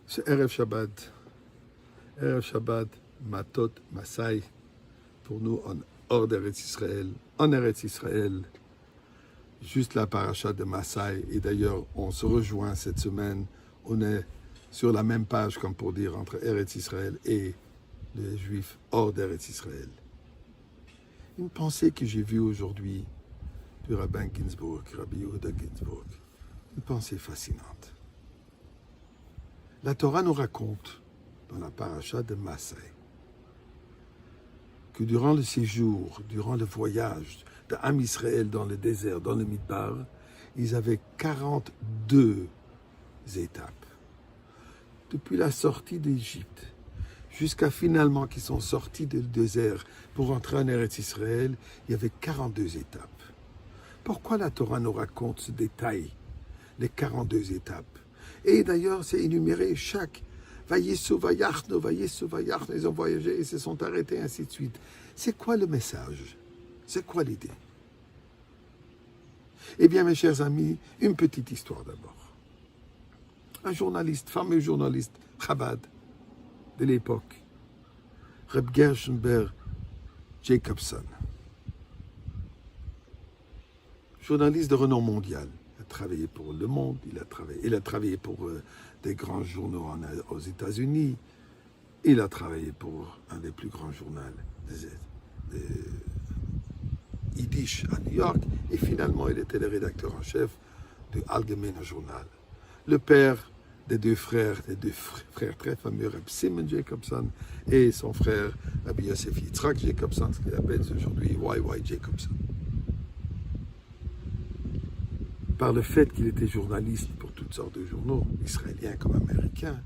C'est Erev Shabbat, Matot, Masai, pour nous en hors d'Eretz Israël, en Eretz Israël, juste la paracha de Masai. Et d'ailleurs, on se rejoint cette semaine, on est sur la même page, comme pour dire, entre Eretz Israël et les Juifs hors d'Eretz Israël. Une pensée que j'ai vue aujourd'hui du rabbin Ginsburg, Rabbi Yehuda Ginsburg, une pensée fascinante. La Torah nous raconte, dans la paracha de Masai, que durant le séjour, durant le voyage de Am Israël dans le désert, dans le Midbar, ils avaient 42 étapes. Depuis la sortie d'Égypte, jusqu'à finalement qu'ils sont sortis du désert pour entrer en Eretz Israël, il y avait 42 étapes. Pourquoi la Torah nous raconte ce détail, les 42 étapes? Et d'ailleurs, c'est énuméré chaque Vayesu Vayachno, ils ont voyagé et se sont arrêtés, ainsi de suite. C'est quoi le message? C'est quoi l'idée? Eh bien, mes chers amis, une petite histoire d'abord. Un journaliste, fameux journaliste, Chabad, de l'époque, Reb Gershonberg Jacobson, journaliste de renom mondial. Il a travaillé pour Le Monde, il a travaillé pour des grands journaux aux États-Unis, il a travaillé pour un des plus grands journaux de Yiddish à New York, et finalement il était le rédacteur en chef du Allgemeine Journal. Le père des deux frères très fameux, Reb Simon Jacobson, et son frère Rabbi Yosef Yitzhak Jacobson, ce qu'il appelle aujourd'hui Y.Y. Jacobson. Par le fait qu'il était journaliste pour toutes sortes de journaux, israéliens comme américains,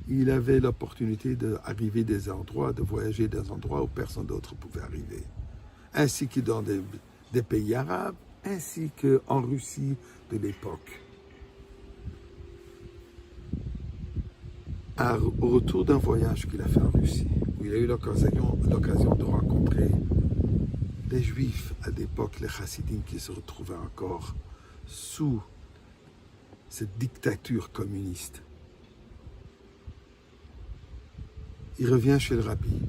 il avait l'opportunité d'arriver des endroits, de voyager des endroits où personne d'autre pouvait arriver. Ainsi que dans des pays arabes, ainsi qu'en Russie de l'époque. Au retour d'un voyage qu'il a fait en Russie, où il a eu l'occasion de rencontrer les Juifs à l'époque, les Chassidim qui se retrouvaient encore sous cette dictature communiste. Il revient chez le rabbi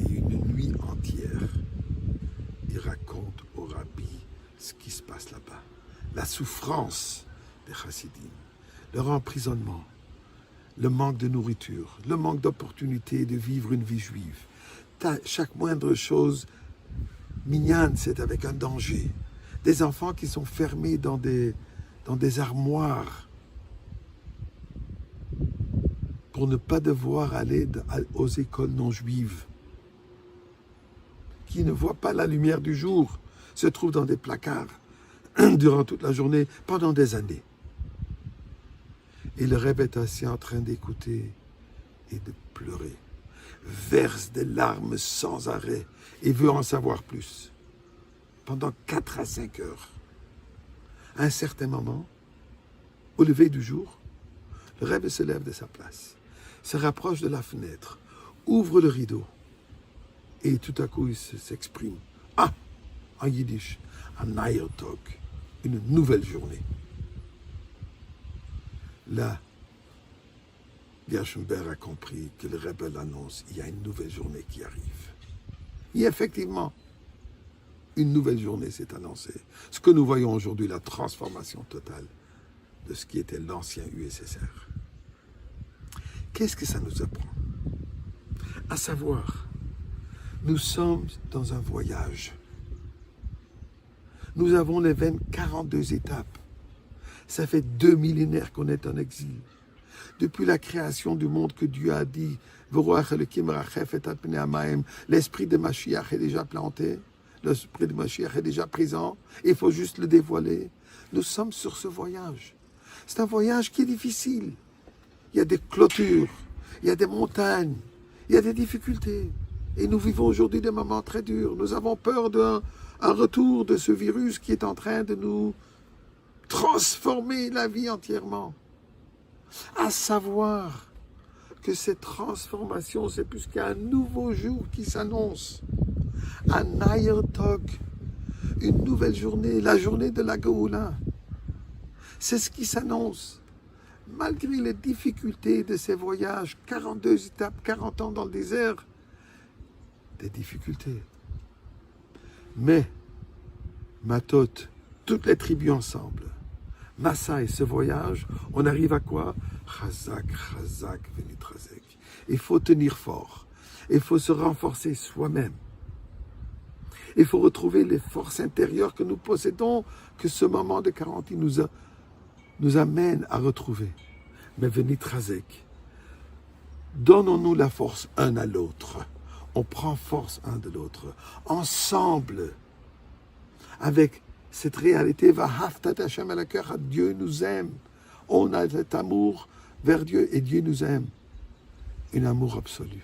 et une nuit entière, il raconte au rabbi ce qui se passe là-bas. La souffrance des Chassidim, leur emprisonnement, le manque de nourriture, le manque d'opportunité de vivre une vie juive. Chaque moindre chose mignonne, c'est avec un danger. Des enfants qui sont fermés dans des armoires pour ne pas devoir aller aux écoles non juives, qui ne voient pas la lumière du jour, se trouvent dans des placards durant toute la journée, pendant des années. Et le Rebbe est assis en train d'écouter et de pleurer, verse des larmes sans arrêt et veut en savoir plus. Pendant 4 à 5 heures. À un certain moment, au lever du jour, le Rebbe se lève de sa place, se rapproche de la fenêtre, ouvre le rideau, et tout à coup il s'exprime. Ah, en yiddish, un neuer Tag, une nouvelle journée. Là, Gershonberg a compris que le Rebbe l'annonce, il y a une nouvelle journée qui arrive. Et effectivement, une nouvelle journée s'est annoncée. Ce que nous voyons aujourd'hui, la transformation totale de ce qui était l'ancien USSR. Qu'est-ce que ça nous apprend? À savoir, nous sommes dans un voyage. Nous avons les 42 étapes. Ça fait 2 millénaires qu'on est en exil. Depuis la création du monde que Dieu a dit, l'esprit de Mashiach est déjà planté. L'esprit de Mashiach est déjà présent, il faut juste le dévoiler. Nous sommes sur ce voyage. C'est un voyage qui est difficile. Il y a des clôtures, il y a des montagnes, il y a des difficultés. Et nous vivons aujourd'hui des moments très durs. Nous avons peur d'un retour de ce virus qui est en train de nous transformer la vie entièrement. À savoir que cette transformation, c'est plus qu'un nouveau jour qui s'annonce. Un neuer Tag, une nouvelle journée, la journée de la Géoula. C'est ce qui s'annonce. malgré les difficultés de ces voyages, 42 étapes, 40 ans dans le désert, des difficultés. Mais, Matot, toutes les tribus ensemble, Massa et ce voyage, on arrive à quoi? Chazak, Chazak, Venitrazek. Il faut tenir fort. Il faut se renforcer soi-même. Il faut retrouver les forces intérieures que nous possédons, que ce moment de quarantaine nous amène à retrouver. Mais Venitrazek, donnons-nous la force un à l'autre. On prend force un de l'autre. Ensemble, avec cette réalité, Vahaftat Hashem à la cœur, Dieu nous aime. On a cet amour vers Dieu et Dieu nous aime. Un amour absolu.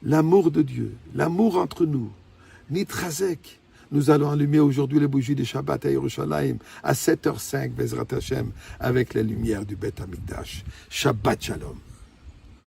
L'amour de Dieu, l'amour entre nous. Nitrazek. Nous allons allumer aujourd'hui les bougies de Shabbat à Yerushalayim à 7h05, Bezrat Hashem, avec les lumières du Beth Amikdash. Shabbat Shalom.